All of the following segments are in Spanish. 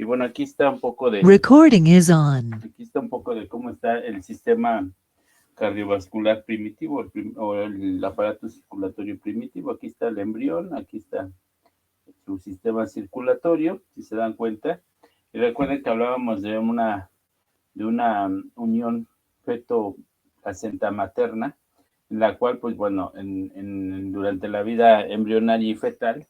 Y bueno, aquí está un poco de... Recording is on. Aquí está un poco de cómo está el sistema cardiovascular primitivo o el aparato circulatorio primitivo. Aquí está el embrión, aquí está su sistema circulatorio, si se dan cuenta. Y recuerden que hablábamos de una unión feto-placenta materna, en la cual, pues bueno, durante la vida embrionaria y fetal,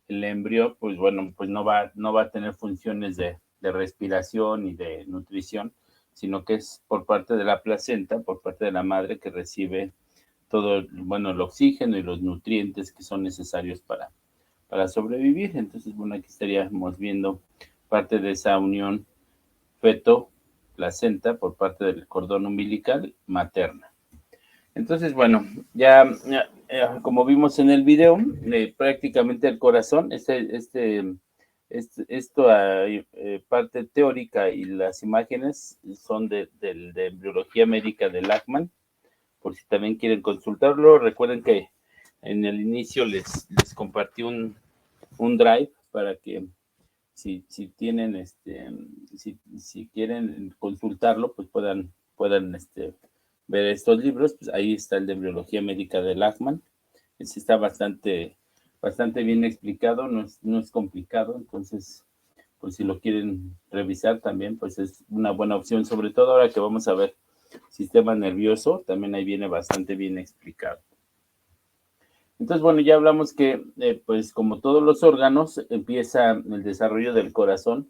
el embrión, pues bueno, pues no va a tener funciones de respiración y de nutrición, sino que es por parte de la placenta, por parte de la madre, que recibe todo, bueno, el oxígeno y los nutrientes que son necesarios para sobrevivir. Entonces, bueno, aquí estaríamos viendo parte de esa unión feto-placenta por parte del cordón umbilical materna. Entonces, bueno, ya como vimos en el video, prácticamente el corazón, esto, parte teórica y las imágenes son de embriología médica de Lachman, por si también quieren consultarlo. Recuerden que en el inicio les compartí un drive para que si tienen, si quieren consultarlo, pues puedan ver estos libros. Pues ahí está el de embriología médica de Lachman. Ese está bastante bien explicado, no es complicado. Entonces, pues si lo quieren revisar también, pues es una buena opción, sobre todo ahora que vamos a ver sistema nervioso, también ahí viene bastante bien explicado. Entonces, bueno, ya hablamos que, pues como todos los órganos, empieza el desarrollo del corazón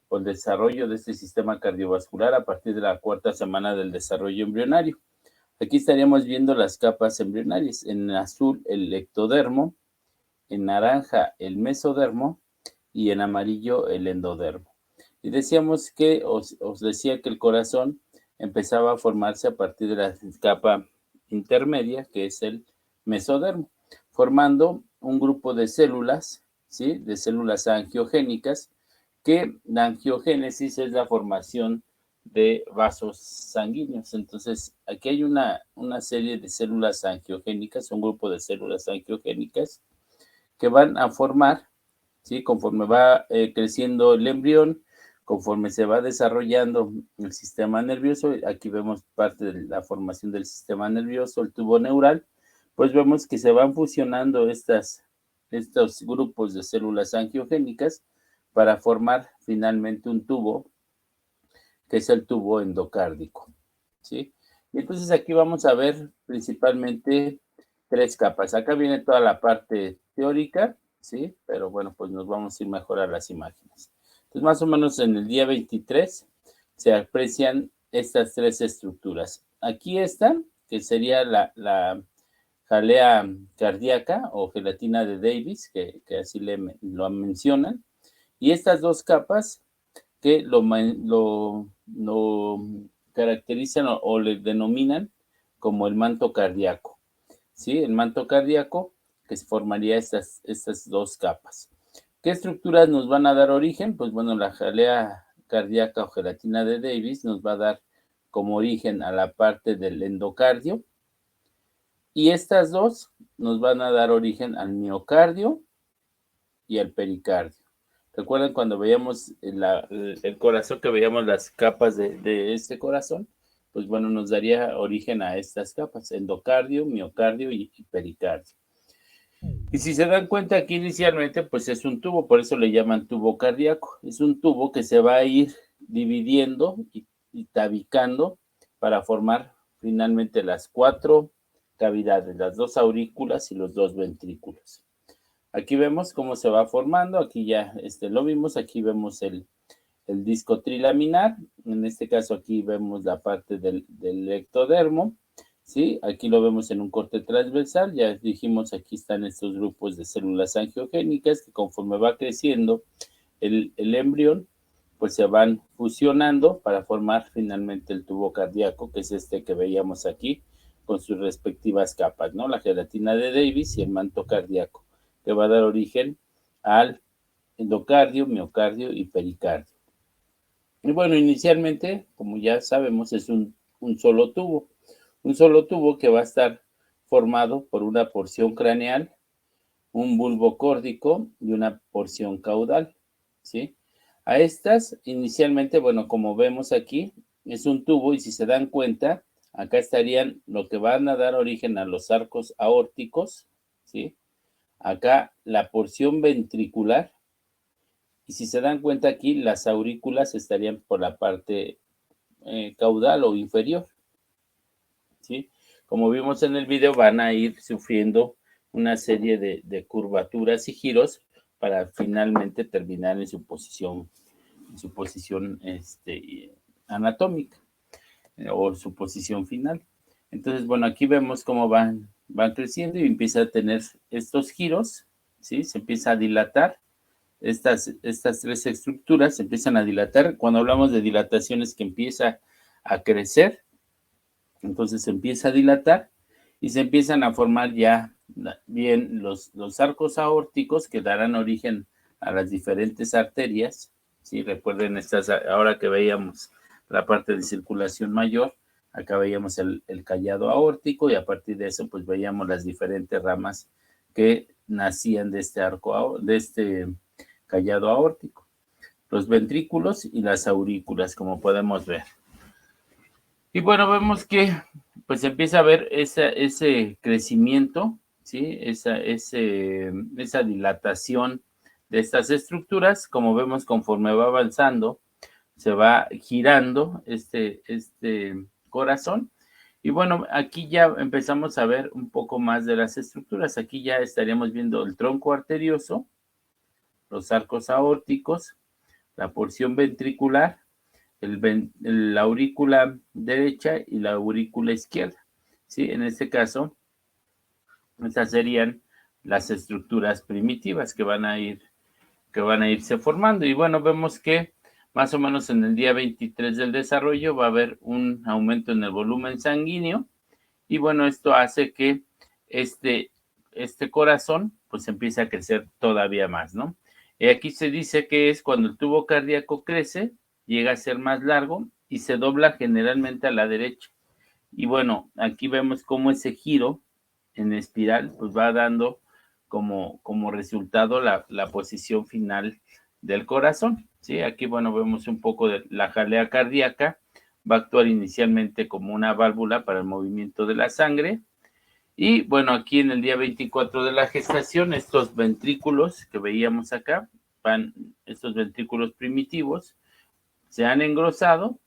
o el desarrollo de este sistema cardiovascular a partir de la cuarta semana del desarrollo embrionario. Aquí estaríamos viendo las capas embrionarias. En azul, el ectodermo, en naranja, el mesodermo y en amarillo, el endodermo. Y decíamos que, os decía que el corazón empezaba a formarse a partir de la capa intermedia, que es el mesodermo, formando un grupo de células, ¿sí? De células angiogénicas, que la angiogénesis es la formación de vasos sanguíneos. Entonces, aquí hay una serie de células angiogénicas, un grupo de células angiogénicas que van a formar, ¿sí? Conforme va creciendo el embrión, conforme se va desarrollando el sistema nervioso, aquí vemos parte de la formación del sistema nervioso, el tubo neural, pues vemos que se van fusionando estos grupos de células angiogénicas para formar finalmente un tubo, que es el tubo endocárdico, ¿sí? Y entonces aquí vamos a ver principalmente tres capas. Acá viene toda la parte teórica, ¿sí? Pero bueno, pues nos vamos a ir mejor a las imágenes. Entonces, más o menos en el día 23 se aprecian estas tres estructuras. Aquí está, que sería la jalea cardíaca o gelatina de Davis, que así lo mencionan. Y estas dos capas que lo caracterizan o le denominan como el manto cardíaco, ¿sí? El manto cardíaco que se formaría estas dos capas. ¿Qué estructuras nos van a dar origen? Pues bueno, la jalea cardíaca o gelatina de Davis nos va a dar como origen a la parte del endocardio, y estas dos nos van a dar origen al miocardio y al pericardio. ¿Recuerdan cuando veíamos el corazón, que veíamos las capas de este corazón? Pues bueno, nos daría origen a estas capas, endocardio, miocardio y pericardio. Y si se dan cuenta aquí inicialmente, pues es un tubo, por eso le llaman tubo cardíaco. Es un tubo que se va a ir dividiendo y tabicando para formar finalmente las cuatro cavidades, las dos aurículas y los dos ventrículos. Aquí vemos cómo se va formando, aquí ya lo vimos, aquí vemos el disco trilaminar, en este caso aquí vemos la parte del ectodermo, ¿sí? Aquí lo vemos en un corte transversal, ya dijimos, aquí están estos grupos de células angiogénicas que conforme va creciendo el embrión, pues se van fusionando para formar finalmente el tubo cardíaco, que es este que veíamos aquí, con sus respectivas capas, ¿no? La gelatina de Davis y el manto cardíaco, que va a dar origen al endocardio, miocardio y pericardio. Y bueno, inicialmente, como ya sabemos, es un solo tubo que va a estar formado por una porción craneal, un bulbo córdico y una porción caudal, ¿sí? A estas, inicialmente, bueno, como vemos aquí, es un tubo y si se dan cuenta, acá estarían lo que van a dar origen a los arcos aórticos, ¿sí? Acá la porción ventricular y si se dan cuenta aquí, las aurículas estarían por la parte caudal o inferior, ¿sí? Como vimos en el video, van a ir sufriendo una serie de curvaturas y giros para finalmente terminar en su posición anatómica o su posición final. Entonces, bueno, aquí vemos cómo van creciendo y empieza a tener estos giros, ¿sí? Se empieza a dilatar. Estas tres estructuras se empiezan a dilatar. Cuando hablamos de dilatación es que empieza a crecer, entonces se empieza a dilatar y se empiezan a formar ya bien los arcos aórticos que darán origen a las diferentes arterias, ¿sí? Recuerden estas, ahora que veíamos la parte de circulación mayor, acá veíamos el callado aórtico y a partir de eso pues veíamos las diferentes ramas que nacían de este arco, de este callado aórtico, los ventrículos y las aurículas, como podemos ver. Y bueno, vemos que pues empieza a haber ese crecimiento, ¿sí? Esa dilatación de estas estructuras, como vemos conforme va avanzando, se va girando este corazón. Y bueno, aquí ya empezamos a ver un poco más de las estructuras. Aquí ya estaríamos viendo el tronco arterioso, los arcos aórticos, la porción ventricular, la aurícula derecha y la aurícula izquierda, ¿sí? En este caso, estas serían las estructuras primitivas que van a irse formando. Y bueno, vemos que más o menos en el día 23 del desarrollo va a haber un aumento en el volumen sanguíneo y bueno, esto hace que este corazón pues empiece a crecer todavía más, ¿no? Y aquí se dice que es cuando el tubo cardíaco crece, llega a ser más largo y se dobla generalmente a la derecha. Y bueno, aquí vemos cómo ese giro en espiral pues va dando como resultado la posición final del corazón, ¿sí? Aquí, bueno, vemos un poco de la jalea cardíaca, va a actuar inicialmente como una válvula para el movimiento de la sangre. Y bueno, aquí en el día 24 de la gestación, estos ventrículos que veíamos acá, estos ventrículos primitivos, se han engrosado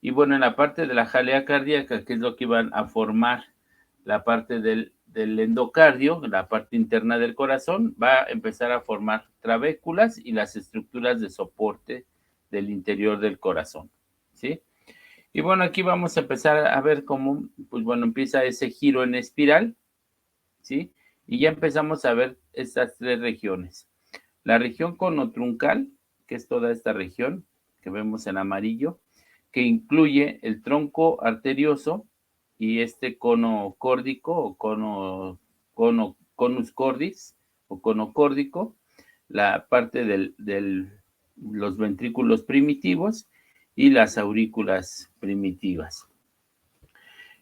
y bueno, en la parte de la jalea cardíaca, que es lo que iban a formar la parte del endocardio, la parte interna del corazón, va a empezar a formar trabéculas y las estructuras de soporte del interior del corazón, ¿sí? Y bueno, aquí vamos a empezar a ver cómo, pues bueno, empieza ese giro en espiral, ¿sí? Y ya empezamos a ver estas tres regiones. La región conotruncal, que es toda esta región que vemos en amarillo, que incluye el tronco arterioso y este cono córdico o conus cordis o cono córdico, la parte los ventrículos primitivos y las aurículas primitivas.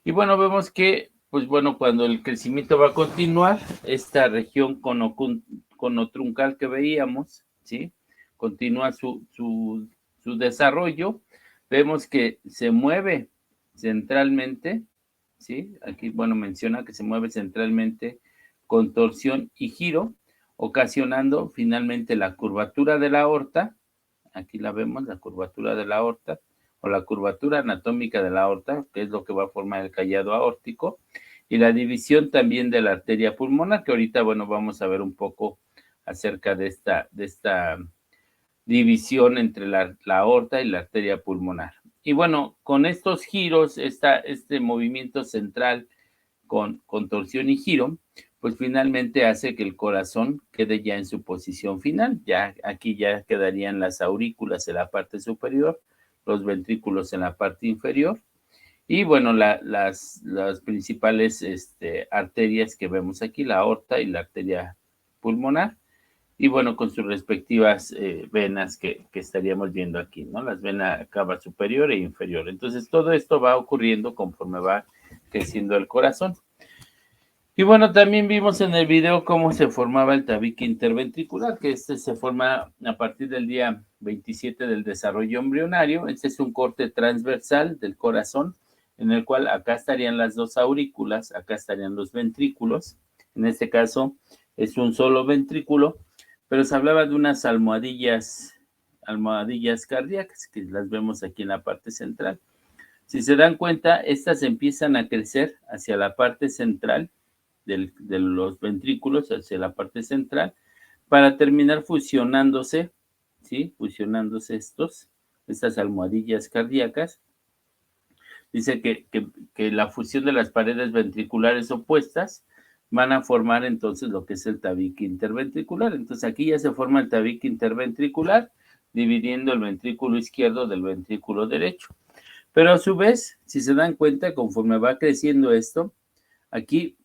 Y bueno, vemos que, pues bueno, cuando el crecimiento va a continuar, esta región conotruncal que veíamos, ¿sí? Continúa su desarrollo. Vemos que se mueve centralmente, ¿sí? Aquí, bueno, menciona que se mueve centralmente con torsión y giro, ocasionando finalmente la curvatura de la aorta. Aquí la vemos, la curvatura de la aorta, o la curvatura anatómica de la aorta, que es lo que va a formar el callado aórtico, y la división también de la arteria pulmonar, que ahorita, bueno, vamos a ver un poco acerca de esta división entre la aorta y la arteria pulmonar. Y bueno, con estos giros, este movimiento central con torsión y giro, pues finalmente hace que el corazón quede ya en su posición final. Ya aquí ya quedarían las aurículas en la parte superior, los ventrículos en la parte inferior y bueno, las principales arterias que vemos aquí, la aorta y la arteria pulmonar y bueno, con sus respectivas venas que estaríamos viendo aquí, ¿no? Las venas cava superior e inferior. Entonces, todo esto va ocurriendo conforme va creciendo el corazón. Y bueno, también vimos en el video cómo se formaba el tabique interventricular, que se forma a partir del día 27 del desarrollo embrionario. Este es un corte transversal del corazón, en el cual acá estarían las dos aurículas, acá estarían los ventrículos. En este caso es un solo ventrículo, pero se hablaba de unas almohadillas cardíacas, que las vemos aquí en la parte central. Si se dan cuenta, estas empiezan a crecer hacia la parte central de los ventrículos, hacia la parte central, para terminar fusionándose, ¿sí? Fusionándose estas almohadillas cardíacas. Dice que la fusión de las paredes ventriculares opuestas van a formar entonces lo que es el tabique interventricular. Entonces aquí ya se forma el tabique interventricular, dividiendo el ventrículo izquierdo del ventrículo derecho. Pero a su vez, si se dan cuenta, conforme va creciendo esto, aquí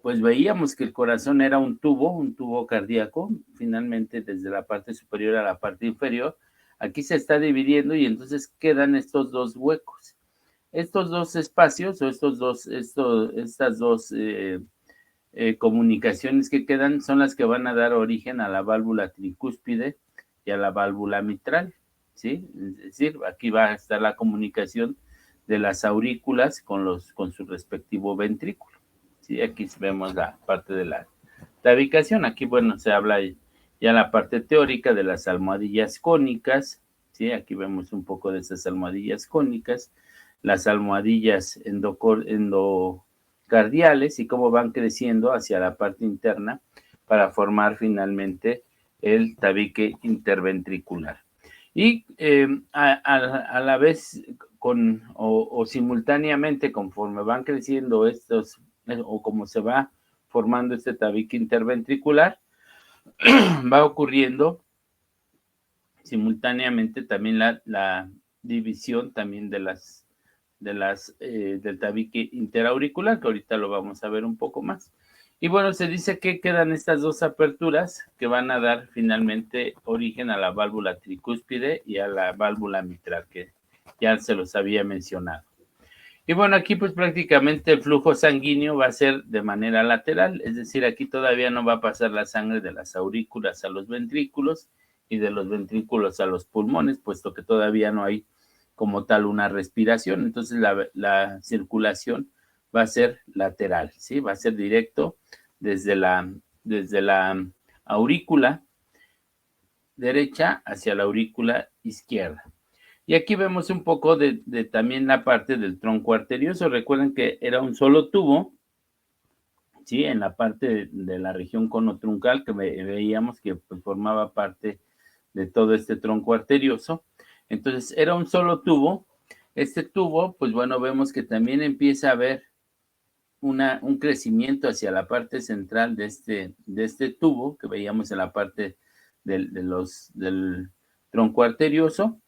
pues veíamos que el corazón era un tubo cardíaco, finalmente desde la parte superior a la parte inferior. Aquí se está dividiendo y entonces quedan estos dos huecos. Estos dos espacios o estas dos comunicaciones que quedan son las que van a dar origen a la válvula tricúspide y a la válvula mitral, ¿sí? Es decir, aquí va a estar la comunicación de las aurículas con su respectivo ventrículo, ¿sí? Aquí vemos la parte de la ubicación. Aquí, bueno, se habla ya la parte teórica de las almohadillas cónicas, ¿sí? Aquí vemos un poco de esas almohadillas cónicas, las almohadillas endocardiales y cómo van creciendo hacia la parte interna para formar finalmente el tabique interventricular. Y a la vez o simultáneamente, conforme van creciendo estos, o como se va formando este tabique interventricular, va ocurriendo simultáneamente también la división también del tabique interauricular, que ahorita lo vamos a ver un poco más. Y bueno, se dice que quedan estas dos aperturas que van a dar finalmente origen a la válvula tricúspide y a la válvula mitral, que ya se los había mencionado. Y bueno, aquí pues prácticamente el flujo sanguíneo va a ser de manera lateral, es decir, aquí todavía no va a pasar la sangre de las aurículas a los ventrículos y de los ventrículos a los pulmones, puesto que todavía no hay como tal una respiración. Entonces la circulación va a ser lateral, ¿sí? Va a ser directo desde la aurícula derecha hacia la aurícula izquierda. Y aquí vemos un poco de también la parte del tronco arterioso. Recuerden que era un solo tubo, ¿sí? En la parte de la región conotruncal, que veíamos que pues, formaba parte de todo este tronco arterioso. Entonces, era un solo tubo. Este tubo, pues bueno, vemos que también empieza a haber un crecimiento hacia la parte central de este tubo, que veíamos en la parte del tronco arterioso.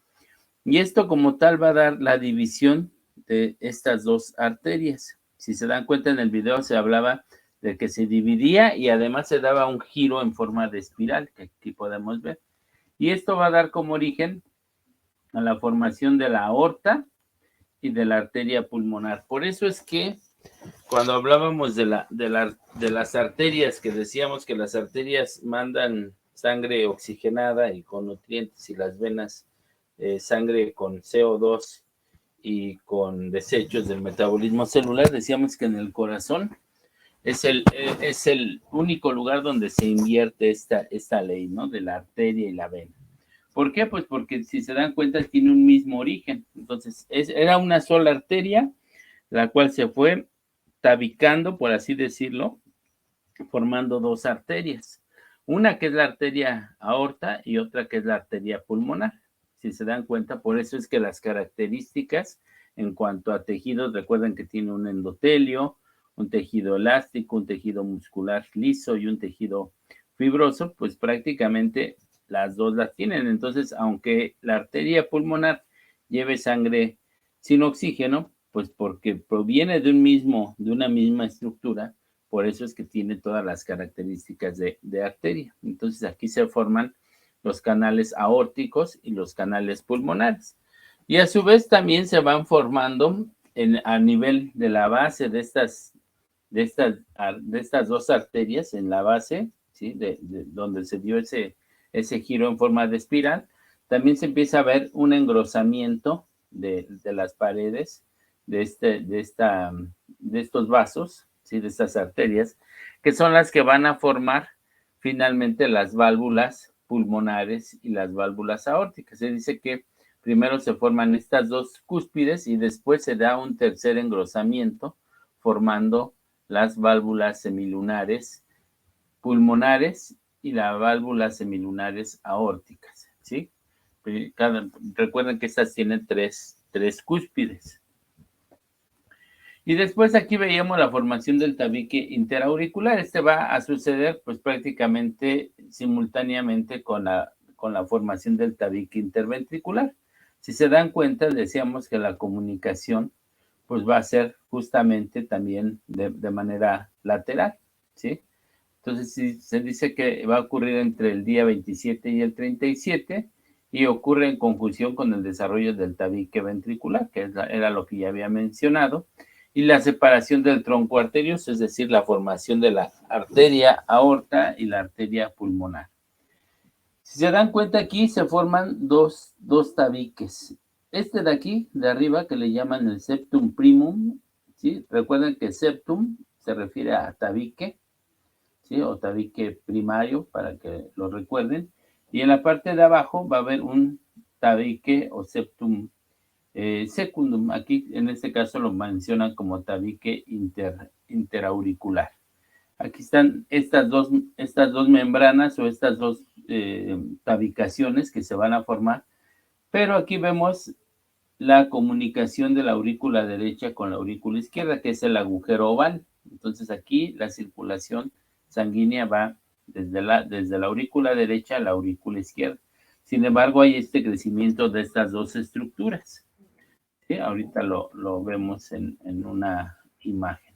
Y esto como tal va a dar la división de estas dos arterias. Si se dan cuenta en el video se hablaba de que se dividía y además se daba un giro en forma de espiral, que aquí podemos ver. Y esto va a dar como origen a la formación de la aorta y de la arteria pulmonar. Por eso es que cuando hablábamos de las arterias, que decíamos que las arterias mandan sangre oxigenada y con nutrientes y las venas sangre con CO2 y con desechos del metabolismo celular, decíamos que en el corazón es el único lugar donde se invierte esta ley, ¿no? De la arteria y la vena. ¿Por qué? Pues porque si se dan cuenta tiene un mismo origen. Entonces, era una sola arteria, la cual se fue tabicando, por así decirlo, formando dos arterias. Una que es la arteria aorta y otra que es la arteria pulmonar. Si se dan cuenta, por eso es que las características en cuanto a tejidos, recuerden que tiene un endotelio, un tejido elástico, un tejido muscular liso y un tejido fibroso, pues prácticamente las dos las tienen. Entonces, aunque la arteria pulmonar lleve sangre sin oxígeno, pues porque proviene de una misma estructura, por eso es que tiene todas las características de arteria. Entonces aquí se forman los canales aórticos y los canales pulmonares. Y a su vez también se van formando a nivel de la base de estas dos arterias, en la base, ¿sí? Donde se dio ese giro en forma de espiral, también se empieza a ver un engrosamiento de las paredes de estos vasos, ¿sí? De estas arterias, que son las que van a formar finalmente las válvulas pulmonares y las válvulas aórticas. Se dice que primero se forman estas dos cúspides y después se da un tercer engrosamiento formando las válvulas semilunares pulmonares y las válvulas semilunares aórticas, ¿sí? Recuerden que estas tienen tres cúspides. Y después aquí veíamos la formación del tabique interauricular. Este va a suceder pues prácticamente simultáneamente con la formación del tabique interventricular. Si se dan cuenta, decíamos que la comunicación pues va a ser justamente también de manera lateral, ¿sí? Entonces, sí, se dice que va a ocurrir entre el día 27 y el 37 y ocurre en conjunción con el desarrollo del tabique ventricular, que era lo que ya había mencionado, y la separación del tronco arterioso, es decir, la formación de la arteria aorta y la arteria pulmonar. Si se dan cuenta aquí, se forman dos tabiques. Este de aquí, de arriba, que le llaman el septum primum, ¿sí? Recuerden que septum se refiere a tabique, ¿sí? O tabique primario, para que lo recuerden. Y en la parte de abajo va a haber un tabique o septum secundum. Aquí, en este caso, lo mencionan como tabique interauricular. Aquí están estas dos membranas o estas dos tabicaciones que se van a formar, pero aquí vemos la comunicación de la aurícula derecha con la aurícula izquierda, que es el agujero oval. Entonces aquí la circulación sanguínea va desde la aurícula derecha a la aurícula izquierda. Sin embargo, hay este crecimiento de estas dos estructuras. ¿Sí? Ahorita lo vemos en una imagen.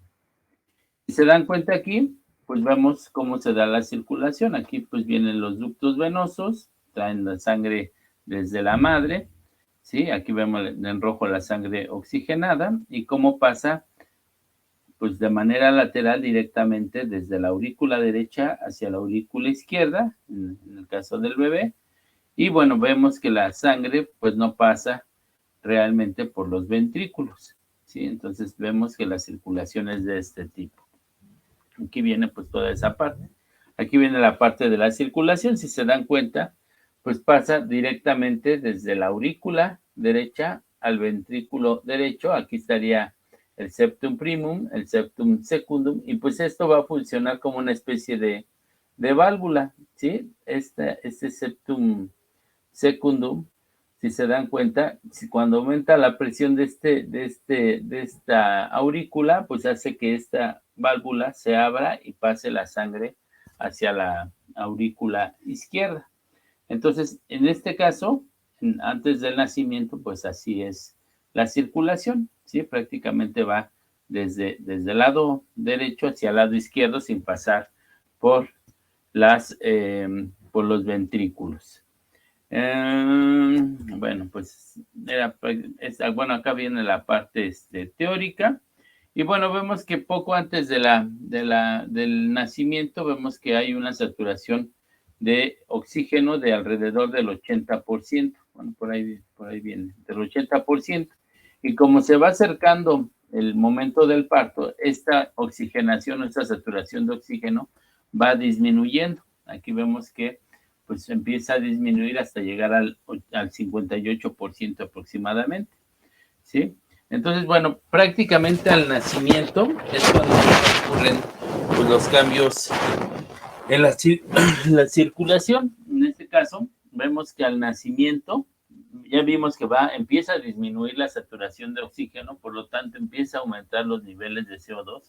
Si se dan cuenta aquí, pues vemos cómo se da la circulación. Aquí pues vienen los ductos venosos, traen la sangre desde la madre, ¿sí? Aquí vemos en rojo la sangre oxigenada y cómo pasa pues de manera lateral directamente desde la aurícula derecha hacia la aurícula izquierda, en el caso del bebé. Y bueno, vemos que la sangre pues no pasa realmente por los ventrículos, ¿sí? Entonces vemos que la circulación es de este tipo. Aquí viene pues toda esa parte. Aquí viene la parte de la circulación, si se dan cuenta, pues pasa directamente desde la aurícula derecha al ventrículo derecho. Aquí estaría el septum primum, el septum secundum, y pues esto va a funcionar como una especie de válvula, ¿sí? Este septum secundum, si se dan cuenta, cuando aumenta la presión de esta aurícula, pues hace que esta válvula se abra y pase la sangre hacia la aurícula izquierda. Entonces, en este caso, antes del nacimiento, pues así es la circulación, ¿sí? Prácticamente va desde el lado derecho hacia el lado izquierdo sin pasar por por los ventrículos. Bueno, pues bueno, acá viene la parte teórica. Y bueno, vemos que poco antes del nacimiento, vemos que hay una saturación de oxígeno de alrededor del 80%. Bueno, por ahí viene, del 80%. Y como se va acercando el momento del parto, esta oxigenación, esta saturación de oxígeno va disminuyendo. Aquí vemos que pues empieza a disminuir hasta llegar al 58% aproximadamente, ¿sí? Entonces, bueno, prácticamente al nacimiento es cuando ocurren pues, los cambios en la circulación. En este caso, vemos que al nacimiento, ya vimos que empieza a disminuir la saturación de oxígeno, por lo tanto empieza a aumentar los niveles de CO2.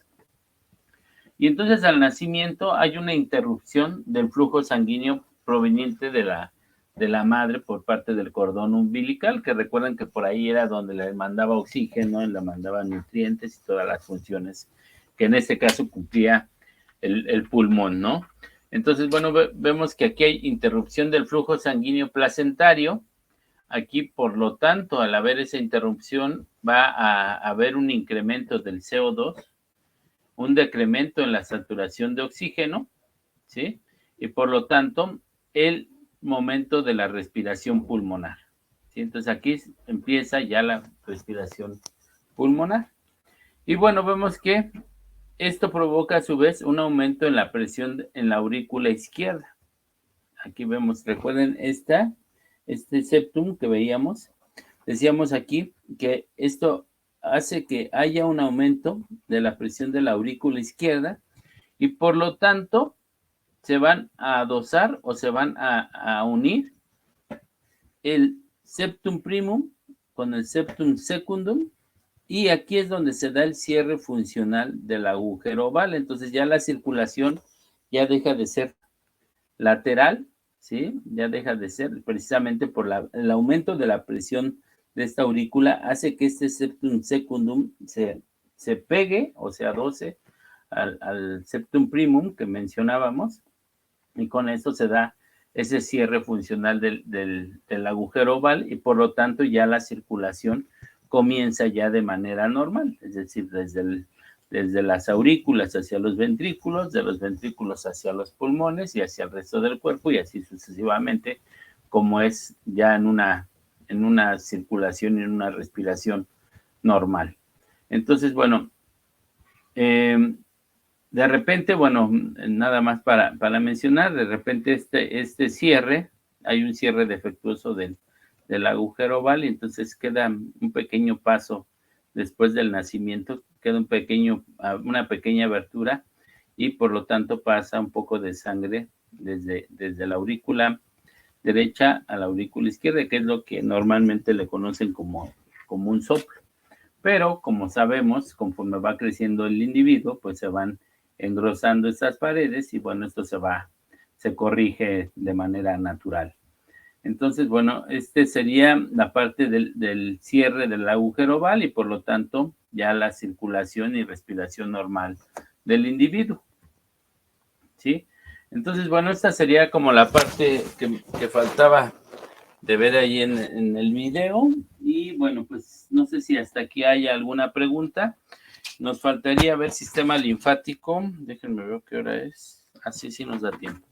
Y entonces al nacimiento hay una interrupción del flujo sanguíneo proveniente de la madre por parte del cordón umbilical, que recuerden que por ahí era donde le mandaba oxígeno, le mandaba nutrientes y todas las funciones que en este caso cumplía el pulmón, ¿no? Entonces, bueno, vemos que aquí hay interrupción del flujo sanguíneo placentario. Aquí, por lo tanto, al haber esa interrupción, va a haber un incremento del CO2, un decremento en la saturación de oxígeno, ¿sí? Y por lo tanto, el momento de la respiración pulmonar, ¿sí? Entonces aquí empieza ya la respiración pulmonar. Y bueno, vemos que esto provoca a su vez un aumento en la presión en la aurícula izquierda. Aquí vemos, recuerden este septum que veíamos. Decíamos aquí que esto hace que haya un aumento de la presión de la aurícula izquierda y por lo tanto se van a dosar o se van a unir el septum primum con el septum secundum y aquí es donde se da el cierre funcional del agujero oval. Entonces ya la circulación ya deja de ser lateral, ¿sí? Ya deja de ser precisamente por el aumento de la presión de esta aurícula hace que este septum secundum se pegue o se adoce al septum primum que mencionábamos y con esto se da ese cierre funcional del agujero oval y por lo tanto ya la circulación comienza ya de manera normal, es decir, desde las aurículas hacia los ventrículos, de los ventrículos hacia los pulmones y hacia el resto del cuerpo y así sucesivamente, como es ya en una circulación y en una respiración normal. Entonces, bueno, de repente, bueno, nada más para mencionar, de repente este cierre, hay un cierre defectuoso del agujero oval y entonces queda un pequeño paso después del nacimiento, queda una pequeña abertura y por lo tanto pasa un poco de sangre desde la aurícula derecha a la aurícula izquierda, que es lo que normalmente le conocen como un soplo. Pero como sabemos, conforme va creciendo el individuo, pues se van engrosando estas paredes y bueno, esto se corrige de manera natural. Entonces, bueno, sería la parte del cierre del agujero oval y por lo tanto ya la circulación y respiración normal del individuo. ¿Sí? Entonces, bueno, esta sería como la parte que faltaba de ver ahí en el video. Y bueno, pues no sé si hasta aquí hay alguna pregunta. Nos faltaría ver sistema linfático. Déjenme ver qué hora es. Así sí nos da tiempo.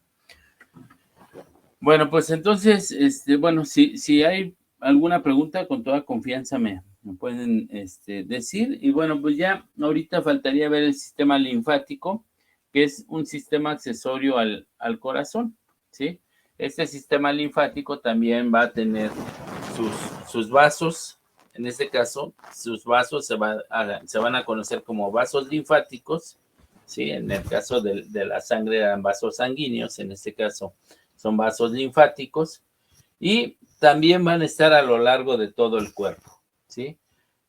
Bueno, pues entonces, bueno, si hay alguna pregunta, con toda confianza me pueden decir. Y bueno, pues ya ahorita faltaría ver el sistema linfático, que es un sistema accesorio al corazón, ¿sí? Este sistema linfático también va a tener sus vasos. En este caso, sus vasos se van a conocer como vasos linfáticos, ¿sí? En el caso de la sangre eran vasos sanguíneos, en este caso son vasos linfáticos y también van a estar a lo largo de todo el cuerpo, ¿sí?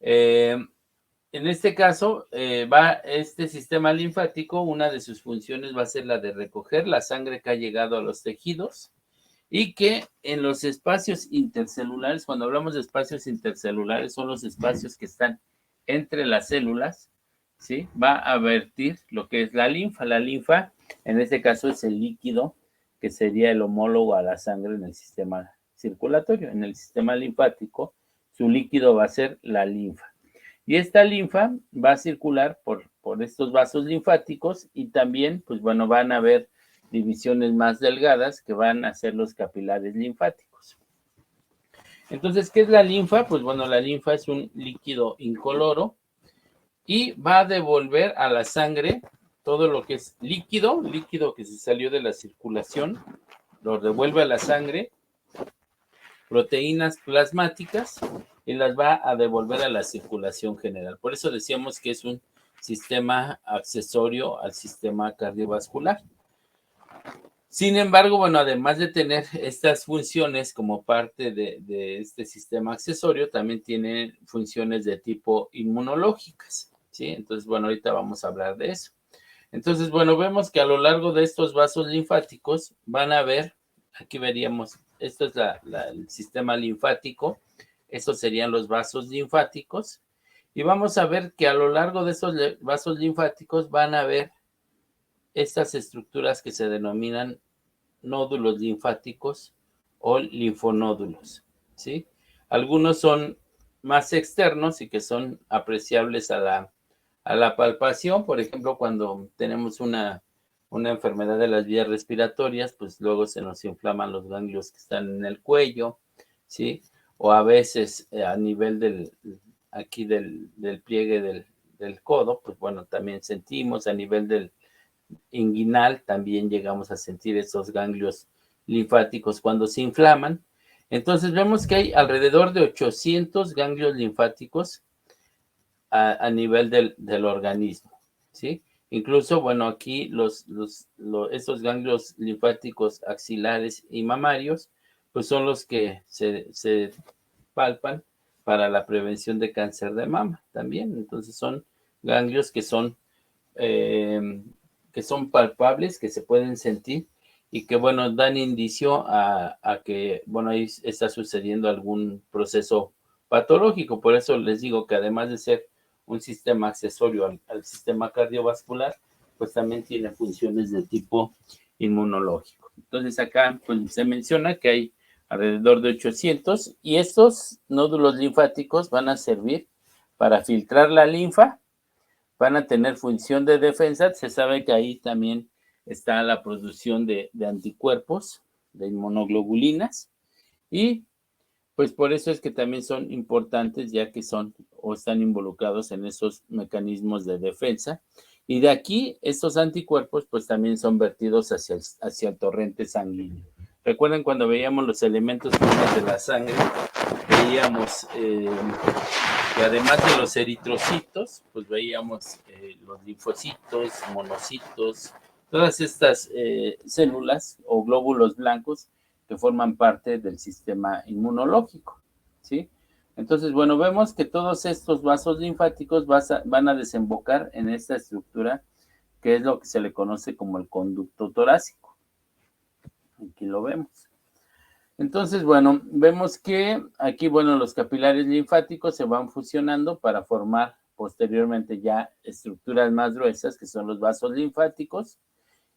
En este caso, este sistema linfático, una de sus funciones va a ser la de recoger la sangre que ha llegado a los tejidos y que en los espacios intercelulares, cuando hablamos de espacios intercelulares, son los espacios que están entre las células, ¿sí? Va a vertir lo que es la linfa. La linfa, en este caso, es el líquido que sería el homólogo a la sangre en el sistema circulatorio. En el sistema linfático, su líquido va a ser la linfa. Y esta linfa va a circular por estos vasos linfáticos y también, pues bueno, van a haber divisiones más delgadas que van a ser los capilares linfáticos. Entonces, ¿qué es la linfa? Pues bueno, la linfa es un líquido incoloro y va a devolver a la sangre todo lo que es líquido que se salió de la circulación, lo devuelve a la sangre, proteínas plasmáticas y las va a devolver a la circulación general. Por eso decíamos que es un sistema accesorio al sistema cardiovascular. Sin embargo, bueno, además de tener estas funciones como parte de este sistema accesorio, también tiene funciones de tipo inmunológicas, ¿sí? Entonces, bueno, ahorita vamos a hablar de eso. Entonces, bueno, vemos que a lo largo de estos vasos linfáticos van a haber, aquí veríamos, esto es el sistema linfático, estos serían los vasos linfáticos, y vamos a ver que a lo largo de estos vasos linfáticos van a haber estas estructuras que se denominan nódulos linfáticos o linfonódulos, ¿sí? Algunos son más externos y que son apreciables a la palpación, por ejemplo, cuando tenemos una una enfermedad de las vías respiratorias, pues luego se nos inflaman los ganglios que están en el cuello, ¿sí? O a veces a nivel aquí del pliegue del codo, pues bueno, también sentimos a nivel del inguinal, también llegamos a sentir esos ganglios linfáticos cuando se inflaman. Entonces vemos que hay alrededor de 800 ganglios linfáticos a nivel del organismo, ¿sí? Incluso, bueno, aquí estos ganglios linfáticos axilares y mamarios, pues son los que se palpan para la prevención de cáncer de mama también. Entonces son ganglios eh, que son palpables, que se pueden sentir y que, bueno, dan indicio a que, bueno, ahí está sucediendo algún proceso patológico. Por eso les digo que además de ser un sistema accesorio al sistema cardiovascular, pues también tiene funciones de tipo inmunológico. Entonces acá pues, se menciona que hay alrededor de 800 y estos nódulos linfáticos van a servir para filtrar la linfa, van a tener función de defensa. Se sabe que ahí también está la producción de anticuerpos, de inmunoglobulinas, y pues por eso es que también son importantes, ya que son o están involucrados en esos mecanismos de defensa. Y de aquí, estos anticuerpos, pues también son vertidos hacia el torrente sanguíneo. Recuerden cuando veíamos los elementos químicos de la sangre, veíamos que además de los eritrocitos, pues veíamos los linfocitos, monocitos, todas estas células o glóbulos blancos que forman parte del sistema inmunológico, ¿sí? Entonces, bueno, vemos que todos estos vasos linfáticos van a desembocar en esta estructura que es lo que se le conoce como el conducto torácico. Aquí lo vemos. Entonces, bueno, vemos que aquí, bueno, los capilares linfáticos se van fusionando para formar posteriormente ya estructuras más gruesas, que son los vasos linfáticos,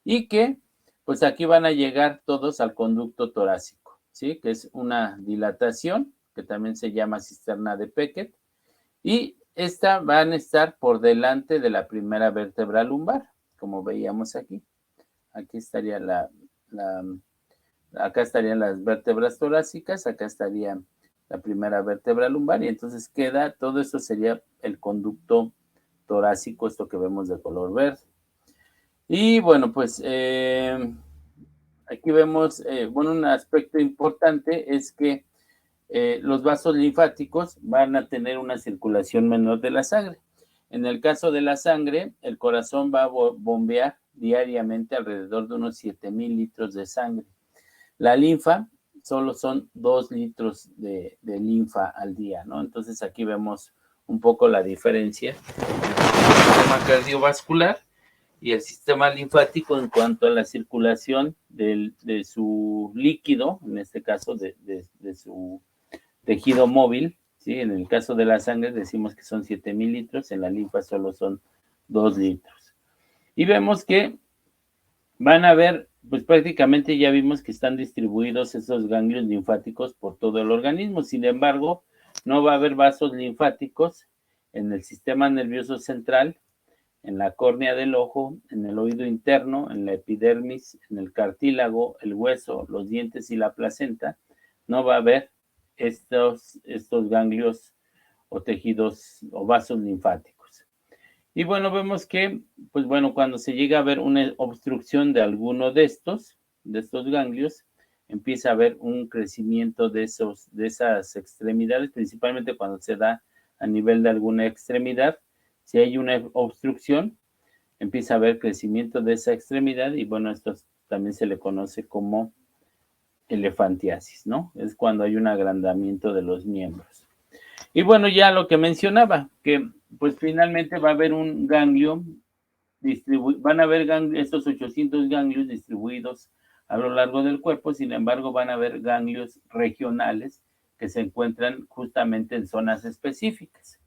y que, pues aquí van a llegar todos al conducto torácico, ¿sí? Que es una dilatación, que también se llama cisterna de Beckett, y esta van a estar por delante de la primera vértebra lumbar, como veíamos aquí. Aquí estaría acá estarían las vértebras torácicas, acá estaría la primera vértebra lumbar y entonces todo esto sería el conducto torácico, esto que vemos de color verde. Y bueno, pues aquí vemos, bueno, un aspecto importante es que los vasos linfáticos van a tener una circulación menor de la sangre. En el caso de la sangre, el corazón va a bombear diariamente alrededor de unos 7,000 litros de sangre. La linfa solo son 2 litros de linfa al día, ¿no? Entonces aquí vemos un poco la diferencia entre el sistema cardiovascular y el sistema linfático en cuanto a la circulación de su líquido, en este caso de su tejido móvil, ¿sí? En el caso de la sangre decimos que son 7,000 litros, en la linfa solo son 2 litros. Y vemos que van a ver, pues prácticamente ya vimos que están distribuidos esos ganglios linfáticos por todo el organismo. Sin embargo, no va a haber vasos linfáticos en el sistema nervioso central, en la córnea del ojo, en el oído interno, en la epidermis, en el cartílago, el hueso, los dientes y la placenta. No va a haber estos ganglios o tejidos o vasos linfáticos. Y bueno, vemos que, pues bueno, cuando se llega a ver una obstrucción de alguno de estos ganglios, empieza a haber un crecimiento de esas extremidades, principalmente cuando se da a nivel de alguna extremidad. Si hay una obstrucción, empieza a haber crecimiento de esa extremidad y bueno, esto también se le conoce como elefantiasis, ¿no? Es cuando hay un agrandamiento de los miembros. Y bueno, ya lo que mencionaba, que pues finalmente va a haber un ganglio, van a haber estos 800 ganglios distribuidos a lo largo del cuerpo, sin embargo van a haber ganglios regionales que se encuentran justamente en zonas específicas.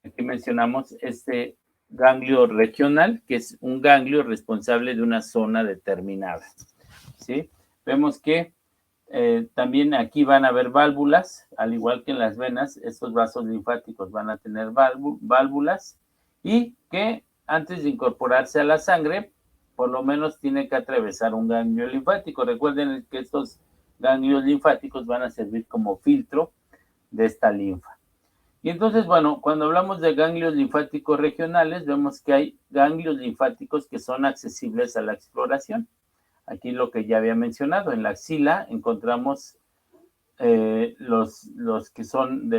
Aquí mencionamos este ganglio regional, que es un ganglio responsable de una zona determinada, ¿sí? Vemos que también aquí van a haber válvulas, al igual que en las venas, estos vasos linfáticos van a tener válvulas y que antes de incorporarse a la sangre, por lo menos tiene que atravesar un ganglio linfático. Recuerden que estos ganglios linfáticos van a servir como filtro de esta linfa. Y entonces, bueno, cuando hablamos de ganglios linfáticos regionales, vemos que hay ganglios linfáticos que son accesibles a la exploración. Aquí lo que ya había mencionado, en la axila encontramos los que son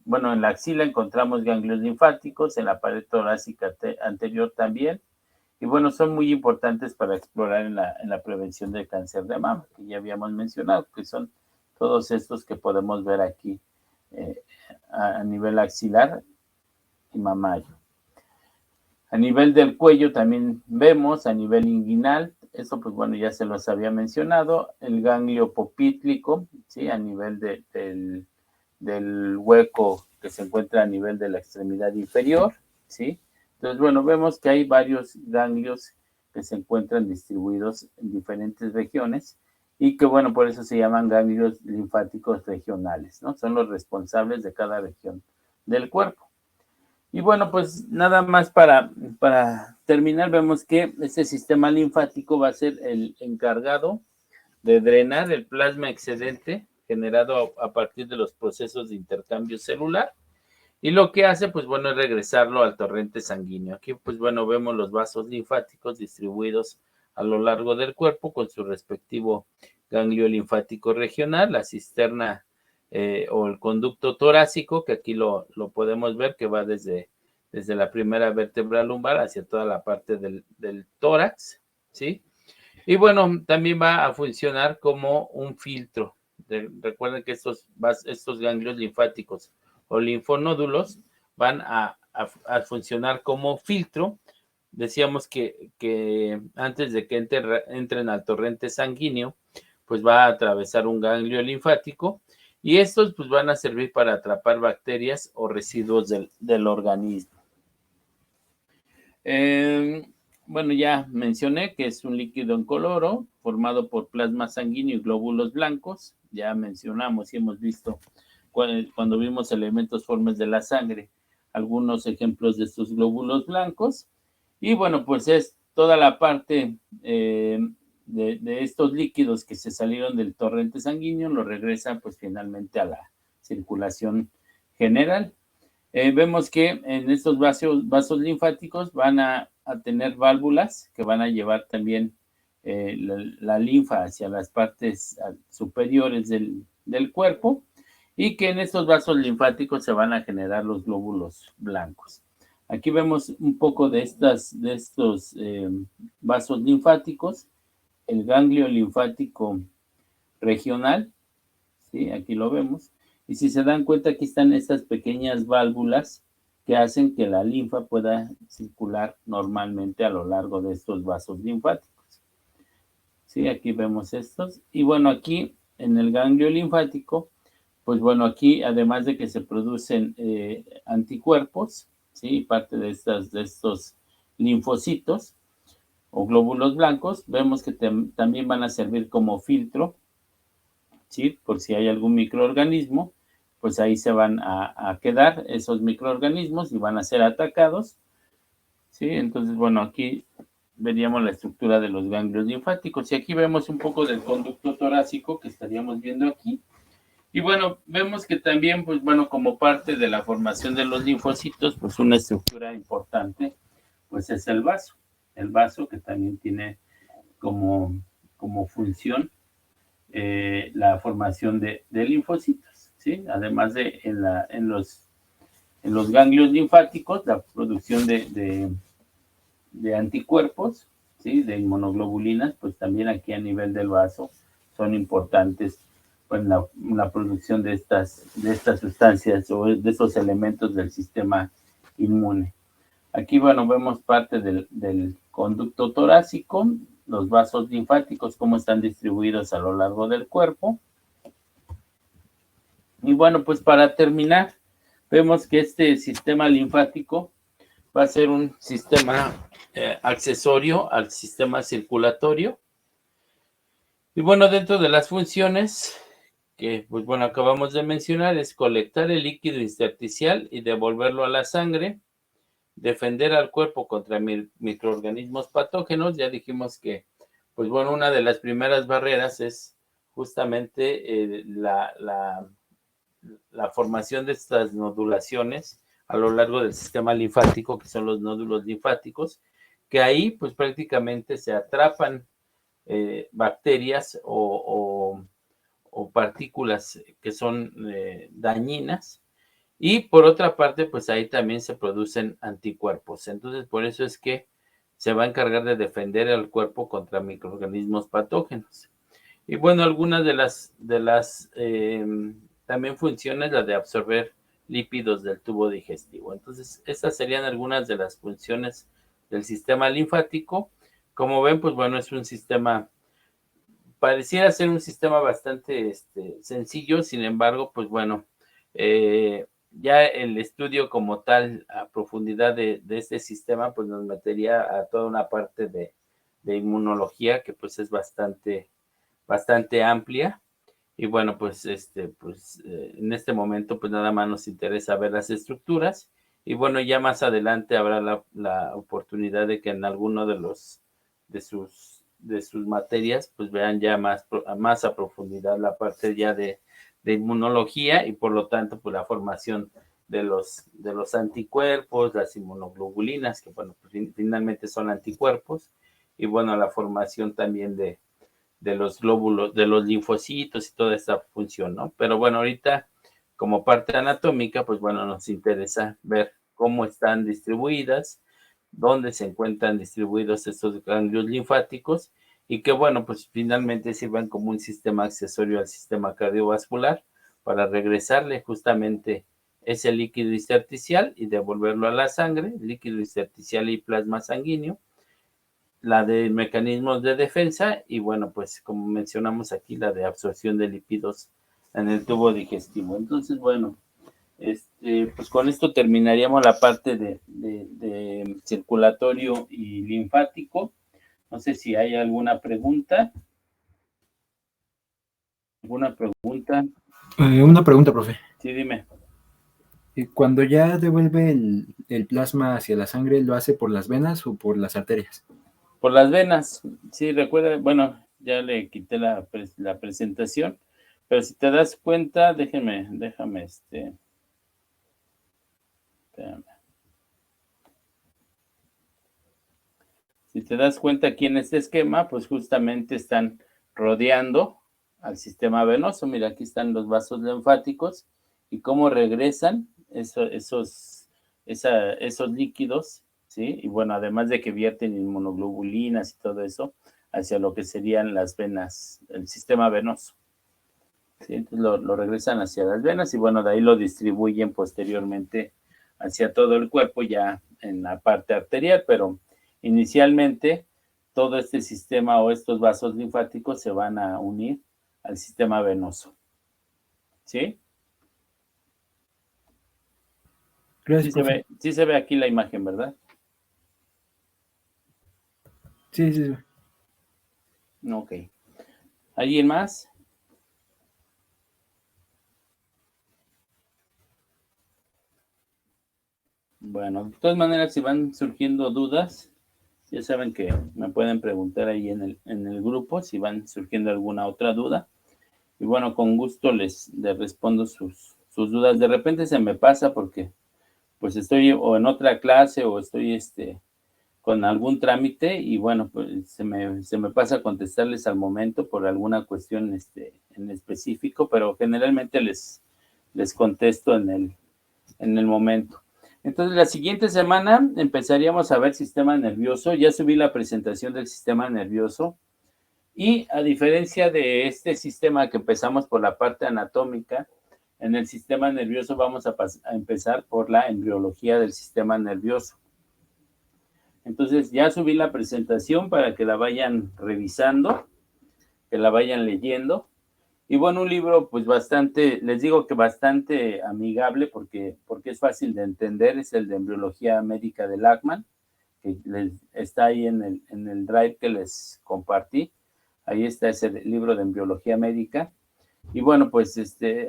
bueno, en la axila encontramos ganglios linfáticos, en la pared torácica anterior también, y bueno, son muy importantes para explorar en la prevención del cáncer de mama, que ya habíamos mencionado, que son todos estos que podemos ver aquí a nivel axilar y mamario. A nivel del cuello también vemos, a nivel inguinal, eso pues bueno, ya se los había mencionado, el ganglio popítlico, ¿sí? A nivel del hueco que se encuentra a nivel de la extremidad inferior, ¿sí? Entonces, bueno, vemos que hay varios ganglios que se encuentran distribuidos en diferentes regiones y que, bueno, por eso se llaman ganglios linfáticos regionales, ¿no? Son los responsables de cada región del cuerpo. Y bueno, pues nada más para terminar, vemos que este sistema linfático va a ser el encargado de drenar el plasma excedente generado a partir de los procesos de intercambio celular. Y lo que hace, pues bueno, es regresarlo al torrente sanguíneo. Aquí, pues bueno, vemos los vasos linfáticos distribuidos a lo largo del cuerpo con su respectivo ganglio linfático regional, la cisterna o el conducto torácico, que aquí lo podemos ver, que va desde la primera vértebra lumbar hacia toda la parte del tórax, ¿sí? Y bueno, también va a funcionar como un filtro. Recuerden que estos ganglios linfáticos o linfonódulos van a funcionar como filtro. Decíamos que antes de que entren al torrente sanguíneo, pues va a atravesar un ganglio linfático y estos pues van a servir para atrapar bacterias o residuos del organismo. Bueno, ya mencioné que es un líquido incoloro formado por plasma sanguíneo y glóbulos blancos. Ya mencionamos y hemos visto cuando vimos elementos formes de la sangre, algunos ejemplos de estos glóbulos blancos. Y bueno, pues es toda la parte de estos líquidos que se salieron del torrente sanguíneo, lo regresan pues finalmente a la circulación general. Vemos que en estos vasos linfáticos van a tener válvulas que van a llevar también la linfa hacia las partes superiores del cuerpo y que en estos vasos linfáticos se van a generar los glóbulos blancos. Aquí vemos un poco de estos vasos linfáticos, el ganglio linfático regional, ¿sí? Aquí lo vemos. Y si se dan cuenta, aquí están estas pequeñas válvulas que hacen que la linfa pueda circular normalmente a lo largo de estos vasos linfáticos. Sí, aquí vemos estos. Y bueno, aquí en el ganglio linfático, pues bueno, aquí además de que se producen anticuerpos, ¿sí? Parte de estos linfocitos o glóbulos blancos, vemos que también van a servir como filtro, ¿sí? Por si hay algún microorganismo, pues ahí se van a quedar esos microorganismos y van a ser atacados, ¿sí? Entonces, bueno, aquí veríamos la estructura de los ganglios linfáticos y aquí vemos un poco del conducto torácico que estaríamos viendo aquí. Y bueno, vemos que también, pues bueno, como parte de la formación de los linfocitos, pues una estructura importante, pues es el vaso que también tiene como función la formación de linfocitos, ¿sí? Además de en los ganglios linfáticos, la producción de anticuerpos, ¿sí? De inmunoglobulinas, pues también aquí a nivel del vaso son importantes pues, la producción de estas sustancias o de estos elementos del sistema inmune. Aquí, bueno, vemos parte del conducto torácico, los vasos linfáticos, cómo están distribuidos a lo largo del cuerpo. Y bueno, pues para terminar, vemos que este sistema linfático va a ser un sistema accesorio al sistema circulatorio. Y bueno, dentro de las funciones que, pues bueno, acabamos de mencionar, es colectar el líquido intersticial y devolverlo a la sangre, defender al cuerpo contra microorganismos patógenos. Ya dijimos que, pues bueno, una de las primeras barreras es justamente la formación de estas nodulaciones a lo largo del sistema linfático, que son los nódulos linfáticos, que ahí pues prácticamente se atrapan bacterias o partículas que son dañinas, y por otra parte pues ahí también se producen anticuerpos. Entonces por eso es que se va a encargar de defender al cuerpo contra microorganismos patógenos. Y bueno, algunas de las también funciones, la de absorber lípidos del tubo digestivo. Entonces, estas serían algunas de las funciones del sistema linfático. Como ven, pues bueno, es un sistema, pareciera ser un sistema bastante sencillo. Sin embargo, pues bueno, ya el estudio como tal a profundidad de este sistema, pues nos metería a toda una parte de inmunología que pues es bastante amplia. Y bueno, pues en este momento pues nada más nos interesa ver las estructuras, y bueno, ya más adelante habrá la oportunidad de que en alguno de sus materias pues vean ya más a profundidad la parte ya de inmunología, y por lo tanto pues la formación de los anticuerpos, las inmunoglobulinas, que bueno, pues finalmente son anticuerpos, y bueno, la formación también de los glóbulos, de los linfocitos y toda esta función, ¿no? Pero bueno, ahorita como parte anatómica, pues bueno, nos interesa ver cómo están distribuidas, dónde se encuentran distribuidos estos ganglios linfáticos, y que bueno, pues finalmente sirvan como un sistema accesorio al sistema cardiovascular para regresarle justamente ese líquido intersticial y devolverlo a la sangre, líquido intersticial y plasma sanguíneo, la de mecanismos de defensa, y bueno, pues como mencionamos aquí, la de absorción de lípidos en el tubo digestivo. Entonces, bueno, pues con esto terminaríamos la parte de circulatorio y linfático. No sé si hay alguna pregunta. ¿Alguna pregunta? Una pregunta, profe. Sí, dime. Cuando ya devuelve el plasma hacia la sangre, ¿lo hace por las venas o por las arterias? Por las venas. Sí, recuerda, bueno, ya le quité la presentación, pero si te das cuenta, déjame, espérame. Si te das cuenta aquí en este esquema, pues justamente están rodeando al sistema venoso. Mira, aquí están los vasos linfáticos y cómo regresan esos líquidos, ¿sí? Y bueno, además de que vierten inmunoglobulinas y todo eso, hacia lo que serían las venas, el sistema venoso. ¿Sí? Entonces lo regresan hacia las venas, y bueno, de ahí lo distribuyen posteriormente hacia todo el cuerpo, ya en la parte arterial, pero inicialmente todo este sistema o estos vasos linfáticos se van a unir al sistema venoso. ¿Sí? Gracias, profe. Sí se ve aquí la imagen, ¿verdad? Sí, sí, sí. Ok. ¿Alguien más? Bueno, de todas maneras, si van surgiendo dudas, ya saben que me pueden preguntar ahí en el grupo si van surgiendo alguna otra duda. Y bueno, con gusto les respondo sus dudas. De repente se me pasa porque pues estoy o en otra clase o estoy con algún trámite, y bueno, pues se me pasa contestarles al momento por alguna cuestión en específico, pero generalmente les contesto en el momento. Entonces, la siguiente semana empezaríamos a ver sistema nervioso. Ya subí la presentación del sistema nervioso. Y a diferencia de este sistema que empezamos por la parte anatómica, en el sistema nervioso vamos a empezar por la embriología del sistema nervioso. Entonces ya subí la presentación para que la vayan revisando, que la vayan leyendo. Y bueno, un libro pues bastante, les digo que bastante amigable porque es fácil de entender, es el de Embriología Médica de Lachman, que está ahí en el drive que les compartí. Ahí está ese libro de embriología médica. Y bueno, pues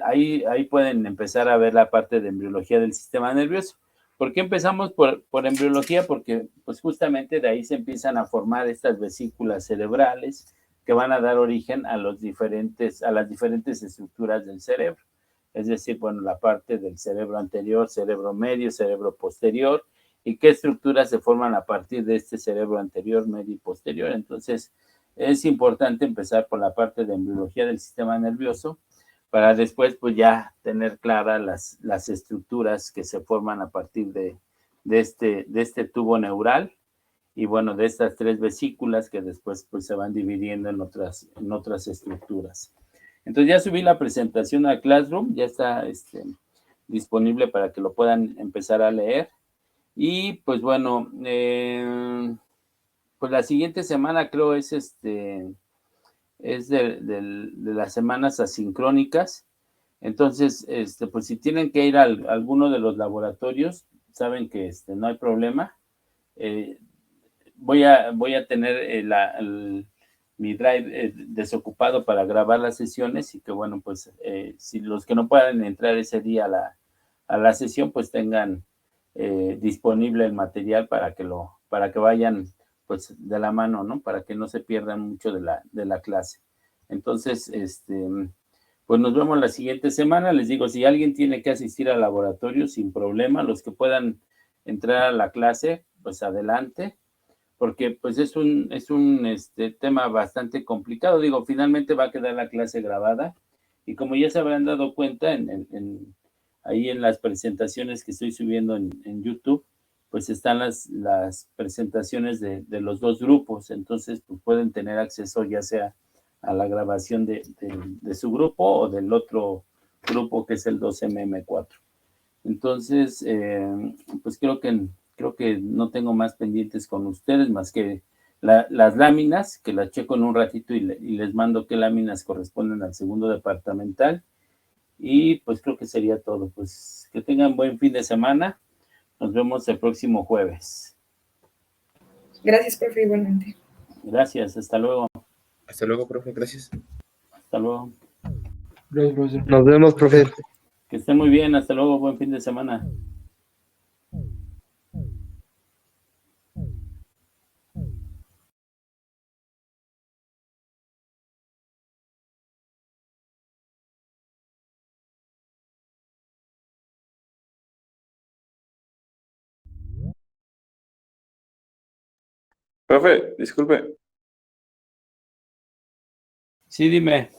ahí pueden empezar a ver la parte de embriología del sistema nervioso. ¿Por qué empezamos por embriología? Porque pues justamente de ahí se empiezan a formar estas vesículas cerebrales que van a dar origen a las diferentes estructuras del cerebro. Es decir, bueno, la parte del cerebro anterior, cerebro medio, cerebro posterior, y qué estructuras se forman a partir de este cerebro anterior, medio y posterior. Entonces, es importante empezar por la parte de embriología del sistema nervioso para después pues ya tener claras las estructuras que se forman a partir de este tubo neural y bueno, de estas 3 vesículas que después pues se van dividiendo en otras estructuras. Entonces ya subí la presentación a Classroom, ya está disponible para que lo puedan empezar a leer. Y pues bueno, pues la siguiente semana creo es de las semanas asincrónicas. Entonces, pues si tienen que ir a alguno de los laboratorios, saben que no hay problema. Voy a tener mi drive desocupado para grabar las sesiones y que bueno, pues si los que no puedan entrar ese día a la sesión, pues tengan disponible el material para que vayan pues de la mano, ¿no? Para que no se pierdan mucho de la clase. Entonces, pues nos vemos la siguiente semana. Les digo, si alguien tiene que asistir al laboratorio, sin problema, los que puedan entrar a la clase, pues adelante, porque pues es un tema bastante complicado. Digo, finalmente va a quedar la clase grabada y como ya se habrán dado cuenta ahí en las presentaciones que estoy subiendo en YouTube, pues están las presentaciones de los 2 grupos, entonces pues pueden tener acceso ya sea a la grabación de su grupo o del otro grupo que es el 2MM4. Entonces, pues creo que no tengo más pendientes con ustedes más que las láminas, que las checo en un ratito y les mando qué láminas corresponden al segundo departamental. Y pues creo que sería todo. Pues que tengan buen fin de semana. Nos vemos el próximo jueves. Gracias, profe, igualmente. Gracias, hasta luego. Hasta luego, profe, gracias. Hasta luego. Gracias, profesor. Nos vemos, profe. Que estén muy bien, hasta luego, buen fin de semana. Profe, disculpe. Sí, dime.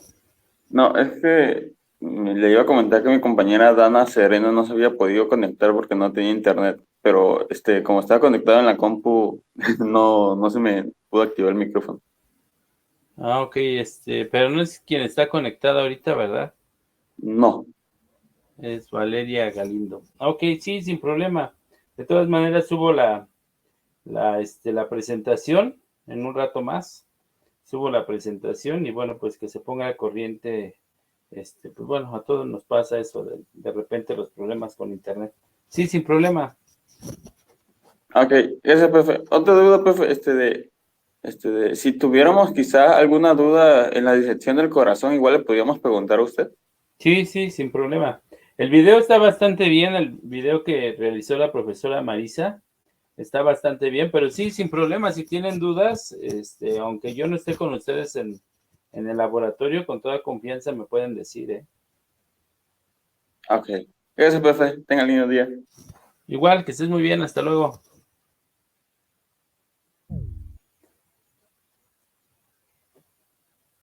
No, es que le iba a comentar que mi compañera Dana Serena no se había podido conectar porque no tenía internet, pero como estaba conectado en la compu, no se me pudo activar el micrófono. Ah, ok, pero no es quien está conectada ahorita, ¿verdad? No. Es Valeria Galindo. Ok, sí, sin problema. De todas maneras, subo la presentación en un rato más. Subo la presentación y bueno, pues que se ponga al corriente. Pues bueno, a todos nos pasa eso de repente los problemas con internet. Sí, sin problema. Ok, ese, profe. Otra duda, profe, si tuviéramos quizá alguna duda en la disección del corazón, igual le podríamos preguntar a usted. Sí, sin problema. El video está bastante bien, el video que realizó la profesora Marisa está bastante bien, pero sí, sin problema, si tienen dudas, aunque yo no esté con ustedes en el laboratorio, con toda confianza me pueden decir, ¿eh? Ok, gracias, profe. Tenga lindo día. Igual, que estés muy bien, hasta luego.